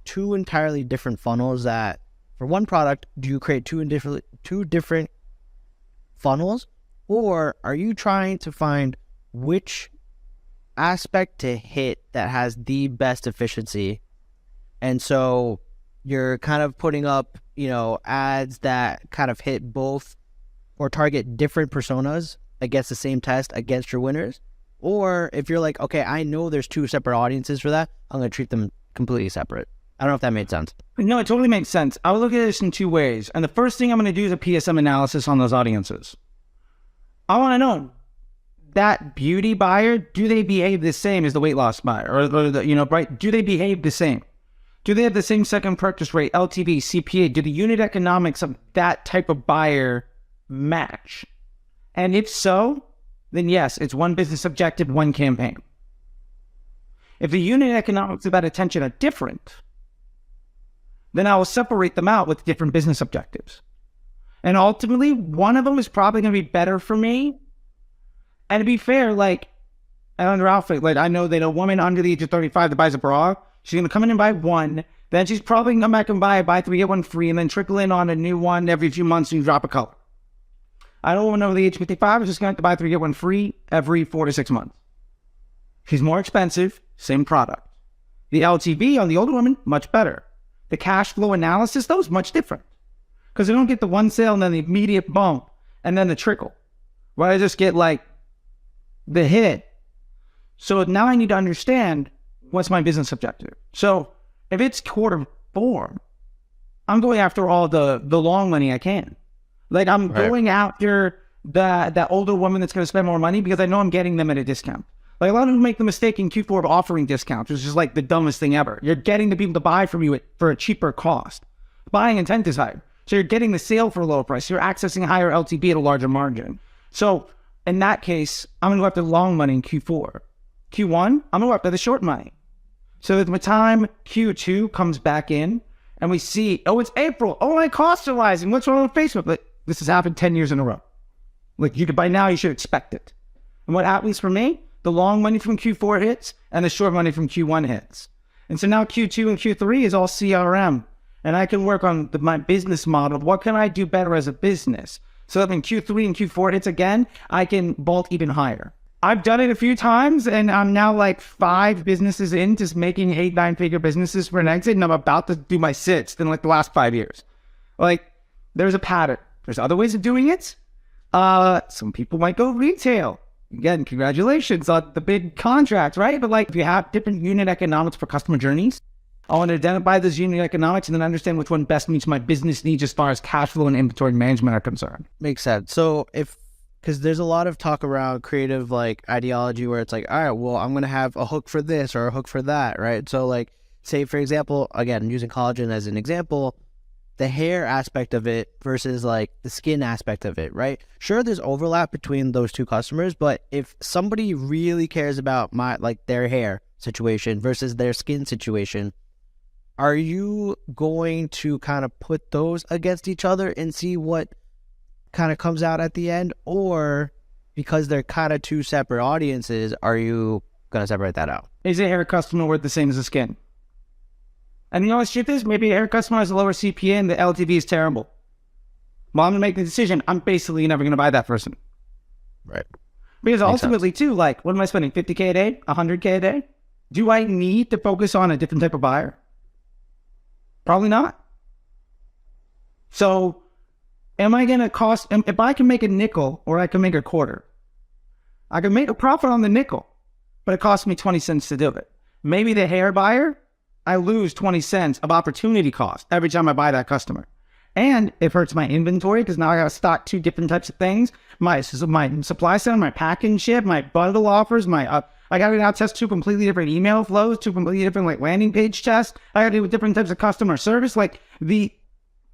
two entirely different funnels? That for one product, do you create two different funnels? Or are you trying to find which aspect to hit that has the best efficiency? And so you're kind of putting up, ads that kind of hit both or target different personas against the same test against your winners. Or if you're like, okay, I know there's two separate audiences for that, I'm going to treat them completely separate. I don't know if that made sense. No, it totally makes sense. I would look at this in two ways. And the first thing I'm going to do is a PSM analysis on those audiences. I want to know, that beauty buyer, do they behave the same as the weight loss buyer? Or right? Do they behave the same? Do they have the same second purchase rate, LTV, CPA? Do the unit economics of that type of buyer match? And if so, then yes, it's one business objective, one campaign. If the unit economics of that attention are different, then I will separate them out with different business objectives. And ultimately, one of them is probably going to be better for me. And to be fair, under outfit, I know that a woman under the age of 35 that buys a bra, she's going to come in and buy one. Then she's probably going to come back and buy three, get one free, and then trickle in on a new one every few months and drop a color. I don't want to know the age of 55 is just going to have to buy three, get one free every 4 to 6 months. She's more expensive, same product. The LTV on the older woman, much better. The cash flow analysis, though, is much different. Because they don't get the one sale and then the immediate bump and then the trickle. Where I just get the hit. So now I need to understand what's my business objective. So if it's Q4, I'm going after all the long money I can. I'm going after that older woman that's going to spend more money because I know I'm getting them at a discount. A lot of people make the mistake in Q4 of offering discounts, which is the dumbest thing ever. You're getting the people to buy from you for a cheaper cost. Buying intent is higher. So you're getting the sale for a lower price. You're accessing a higher LTV at a larger margin. So in that case, I'm going to go after the long money in Q4. Q1, I'm going to go after the short money. So by the time Q2 comes back in and we see, oh, it's April. Oh, my costs are rising. What's wrong with Facebook? This has happened 10 years in a row. By now, you should expect it. And what happens for me? The long money from Q4 hits and the short money from Q1 hits. And so now Q2 and Q3 is all CRM. And I can work on my business model. What can I do better as a business? So that when Q3 and Q4 hits again, I can vault even higher. I've done it a few times, and I'm now 5 businesses in, just making 8, 9-figure businesses for an exit, and I'm about to do my 6th in the last 5 years. There's a pattern. There's other ways of doing it. Some people might go retail. Again, congratulations on the big contract, right? But if you have different unit economics for customer journeys, I want to identify those unit economics and then understand which one best meets my business needs as far as cash flow and inventory management are concerned. Makes sense. So because there's a lot of talk around creative like ideology where it's like, all right, well, I'm going to have a hook for this or a hook for that, right? So like, say, for example, again, using collagen as an example, the hair aspect of it versus like the skin aspect of it, right? Sure, there's overlap between those two customers, but if somebody really cares about their hair situation versus their skin situation, are you going to kind of put those against each other and see what kind of comes out at the end? Or because they're kind of two separate audiences, are you going to separate that out? Is a hair customer worth the same as a skin? And the honest truth is, maybe a hair customer has a lower CPA and the LTV is terrible. Well, I'm going to make the decision. I'm basically never going to buy that person. Right. Because Makes ultimately, sense. too, like, what am I spending? $50K a day? $100K a day? Do I need to focus on a different type of buyer? Probably not. So, am I going to cost, if I can make a nickel or I can make a quarter, I can make a profit on the nickel, but it costs me 20 cents to do it. Maybe the hair buyer, I lose 20 cents of opportunity cost every time I buy that customer. And it hurts my inventory because now I got to stock two different types of things. My supply side, my pack and ship, my bundle offers, I got to now test two completely different email flows, two completely different like landing page tests. I got to do with different types of customer service. Like the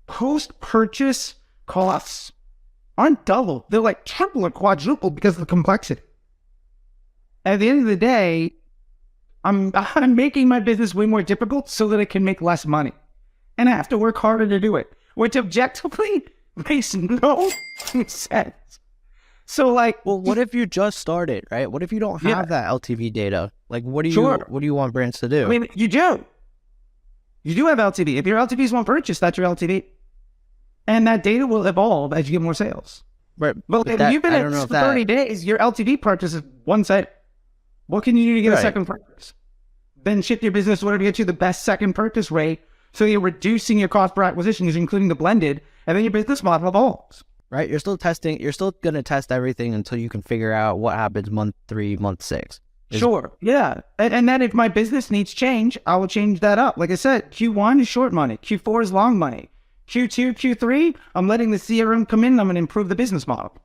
post-purchase costs aren't double. They're like triple or quadruple because of the complexity. At the end of the day, I'm making my business way more difficult so that I can make less money. And I have to work harder to do it, which objectively makes no sense. So like, well, what if you just started, right? What if you don't have that LTV data? Like, what do you want brands to do? I mean, you do. You do have LTV. If your LTV is one purchase, that's your LTV. And that data will evolve as you get more sales. Right. But if you've been at 30 days, your LTV purchase is one set. What can you do to get a second purchase? Then shift your business in order to get you the best second purchase rate. So you're reducing your cost per acquisition, including the blended, and then your business model evolves. Right? You're still testing. You're still going to test everything until you can figure out what happens month 3, month 6. Sure. Yeah. And then if my business needs change, I will change that up. Like I said, Q1 is short money. Q4 is long money. Q2, Q3, I'm letting the CRM come in and I'm going to improve the business model.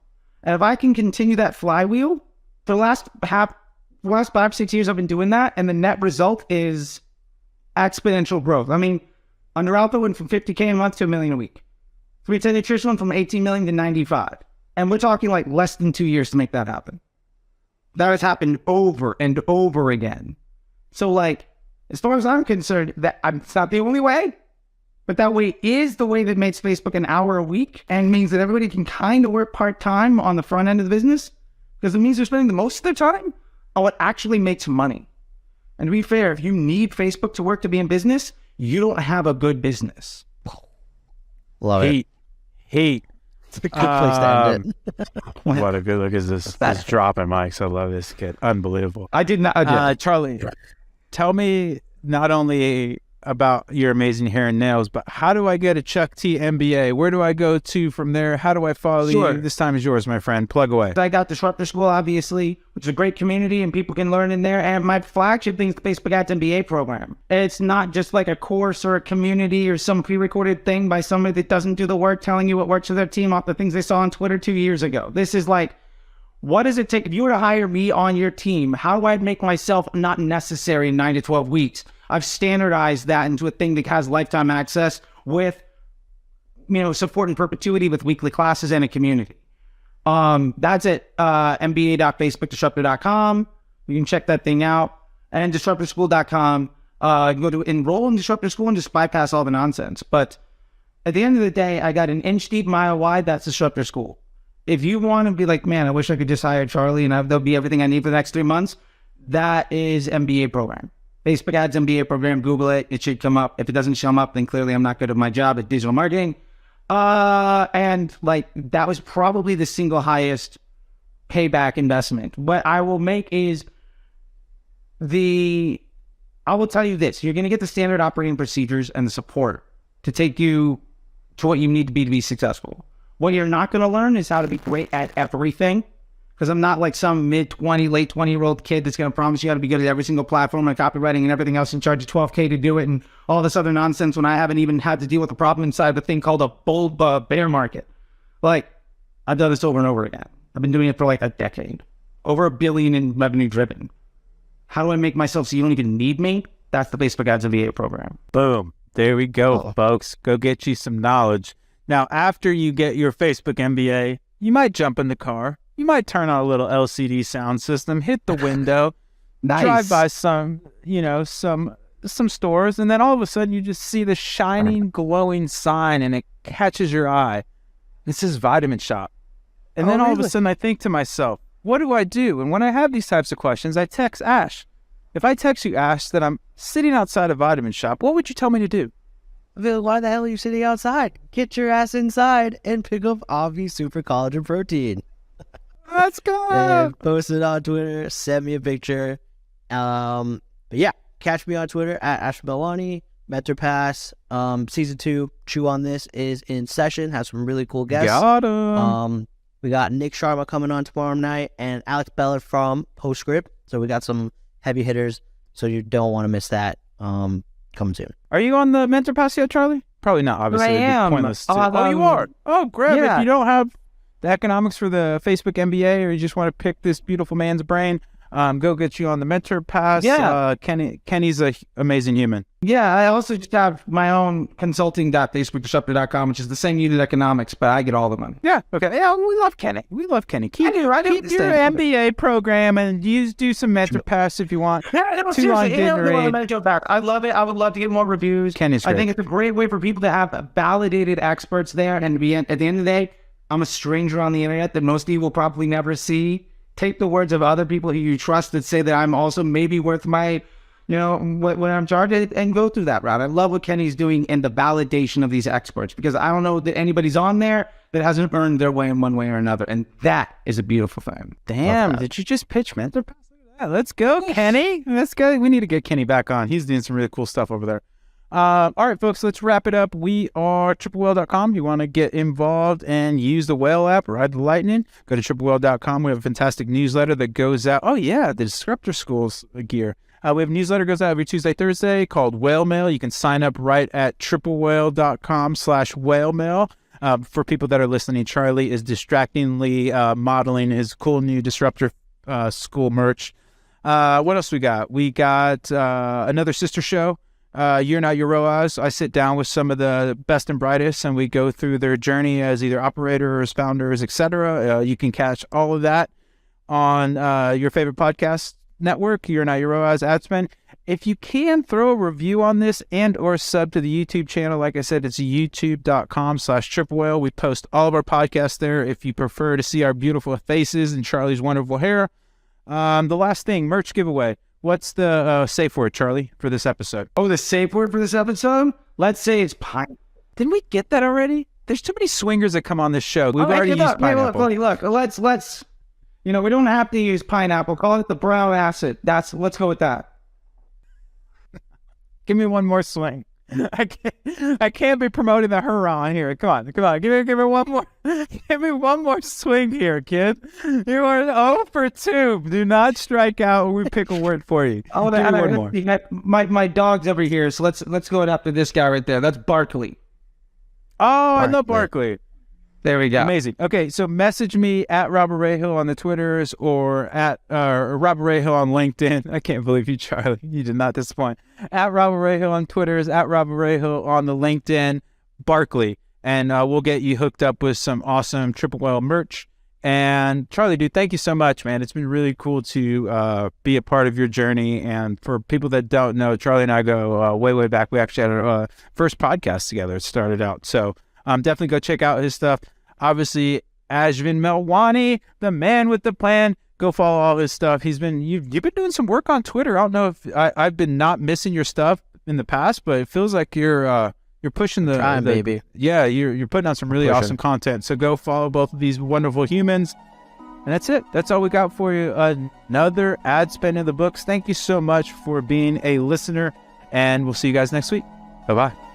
And if I can continue that flywheel, for the last 5-6 years I've been doing that, and the net result is exponential growth. I mean, Under Alpha went from $50K a month to $1 million a week. 310 Nutrition went from 18 million to 95. And we're talking like less than 2 years to make that happen. That has happened over and over again. So like, as far as I'm concerned, it's not the only way, but that way is the way that makes Facebook an hour a week and means that everybody can kind of work part-time on the front end of the business, because it means they're spending the most of their time on what actually makes money. And to be fair, if you need Facebook to work to be in business, you don't have a good business. Love it. Heat. It's a good place to end it. What a good look is this dropping mics. I love this kid. Unbelievable. I did not. Charley, tell me not only about your amazing hair and nails, but how do I get a Chuck T MBA? Where do I go to from there? How do I follow you? This time is yours, my friend. Plug away. I got Disruptor School, obviously, which is a great community and people can learn in there. And my flagship thing is the Facebook Ads MBA program. It's not just like a course or a community or some pre-recorded thing by somebody that doesn't do the work telling you what works for their team off the things they saw on Twitter 2 years ago. This is like, what does it take? If you were to hire me on your team, how do I make myself not necessary in 9 to 12 weeks? I've standardized that into a thing that has lifetime access with, support in perpetuity with weekly classes and a community. That's at mba.facebookdisruptor.com. You can check that thing out. And disruptorschool.com. You can go to enroll in Disruptor School and just bypass all the nonsense. But at the end of the day, I got an inch deep, mile wide. That's Disruptor School. If you want to be like, man, I wish I could just hire Charley and there'll be everything I need for the next 3 months, that is MBA program. Facebook Ads MBA program, Google it. It should come up. If it doesn't show up, then clearly I'm not good at my job at digital marketing. And like, that was probably the single highest payback investment. What I will make is I will tell you this. You're going to get the standard operating procedures and the support to take you to what you need to be successful. What you're not going to learn is how to be great at everything. Because I'm not like some mid-20, late 20-year-old kid that's going to promise you how to be good at every single platform and copywriting and everything else and charge you $12K to do it and all this other nonsense when I haven't even had to deal with the problem inside of a thing called a bull bear market. Like, I've done this over and over again. I've been doing it for like a decade. Over $1 billion in revenue driven. How do I make myself so you don't even need me? That's the Facebook Ads MBA program. Boom. There we go, folks. Go get you some knowledge. Now, after you get your Facebook MBA, you might jump in the car. You might turn on a little LCD sound system, hit the window, Nice. drive by some stores, and then all of a sudden you just see the shining, glowing sign, and it catches your eye. It says Vitamin Shop. And then all of a sudden I think to myself, what do I do? And when I have these types of questions, I text Ash. If I text you, Ash, that I'm sitting outside a Vitamin Shop, what would you tell me to do? Why the hell are you sitting outside? Get your ass inside and pick up Avi Super Collagen Protein. Let's go. And post it on Twitter. Send me a picture. But yeah, catch me on Twitter at @AshMelwani. Mentor Pass. Season 2, Chew on This, is in session. Has some really cool guests. Got him. We got Nick Sharma coming on tomorrow night and Alex Bella from Postscript. So we got some heavy hitters. So you don't want to miss that. Coming soon. Are you on the Mentor Pass yet, Charlie? Probably not, obviously. I It'd be am. pointless to... Oh, you are? Oh, great. Yeah. If you don't have the economics for the Facebook MBA or you just want to pick this beautiful man's brain, go get you on the Mentor Pass. Yeah. Kenny's an amazing human. Yeah, I also just have my own consulting.facebookdisruptor.com, which is the same unit economics, but I get all the money. Yeah. Okay. Yeah, we love Kenny. Keep your MBA program and do some Mentor Pass if you want. I love it. I would love to get more reviews. Kenny's great. I think it's a great way for people to have validated experts there, and to be at the end of the day, I'm a stranger on the internet that most of you will probably never see. Take the words of other people who you trust that say that I'm also maybe worth my, what I'm charged, and go through that route. I love what Kenny's doing in the validation of these experts, because I don't know that anybody's on there that hasn't earned their way in one way or another, and that is a beautiful thing. Damn, did you just pitch Mentor Pass? Yeah, let's go, Kenny. Let's go. We need to get Kenny back on. He's doing some really cool stuff over there. All right, folks, let's wrap it up. We are triplewhale.com. You want to get involved and use the Whale app, ride the lightning, go to triplewhale.com. We have a fantastic newsletter that goes out. Oh, yeah, the Disruptor Schools gear. We have a newsletter goes out every Tuesday, Thursday called Whale Mail. You can sign up right at triplewhale.com/whale mail. For people that are listening, Charlie is distractingly modeling his cool new Disruptor School merch. What else we got? We got another sister show. You're Not Your ROAS. I sit down with some of the best and brightest, and we go through their journey as either operators, founders, etc. You can catch all of that on your favorite podcast network, You're Not Your ROAS, Adspend. If you can, throw a review on this and or sub to the YouTube channel. Like I said, it's youtube.com/triplewhale. We post all of our podcasts there if you prefer to see our beautiful faces and Charlie's wonderful hair. The last thing, merch giveaway. What's the safe word, Charlie, for this episode? Oh, the safe word for this episode? Let's say it's pine. Didn't we get that already? There's too many swingers that come on this show. We've already used pineapple. Look, let's, we don't have to use pineapple. Call it the brown acid. Let's go with that. Give me one more swing. I can't be promoting the hurrah here. Come on. Give me one more. Give me one more swing here, kid. You are 0 for 2. Do not strike out when we pick a word for you. Oh, give me one more. My dog's over here, so let's go after this guy right there. That's Barkley. Oh, I love Barkley. There we go. Amazing. Okay, so message me at Robert Rahill on the Twitters or at Robert Rahill on LinkedIn. I can't believe you, Charlie. You did not disappoint. At Robert Rahill on Twitters, at Robert Rahill on the LinkedIn, Barkley. And we'll get you hooked up with some awesome Triple Whale merch. And Charlie, dude, thank you so much, man. It's been really cool to be a part of your journey. And for people that don't know, Charlie and I go way, way back. We actually had our first podcast together. It started out. So definitely go check out his stuff. Obviously, Ashvin Melwani, the man with the plan. Go follow all his stuff. You've been doing some work on Twitter. I don't know if I've been not missing your stuff in the past, but it feels like you're pushing the baby. Yeah, you're putting out some really awesome content. So go follow both of these wonderful humans. And that's it. That's all we got for you. Another ad spend in the books. Thank you so much for being a listener, and we'll see you guys next week. Bye-bye.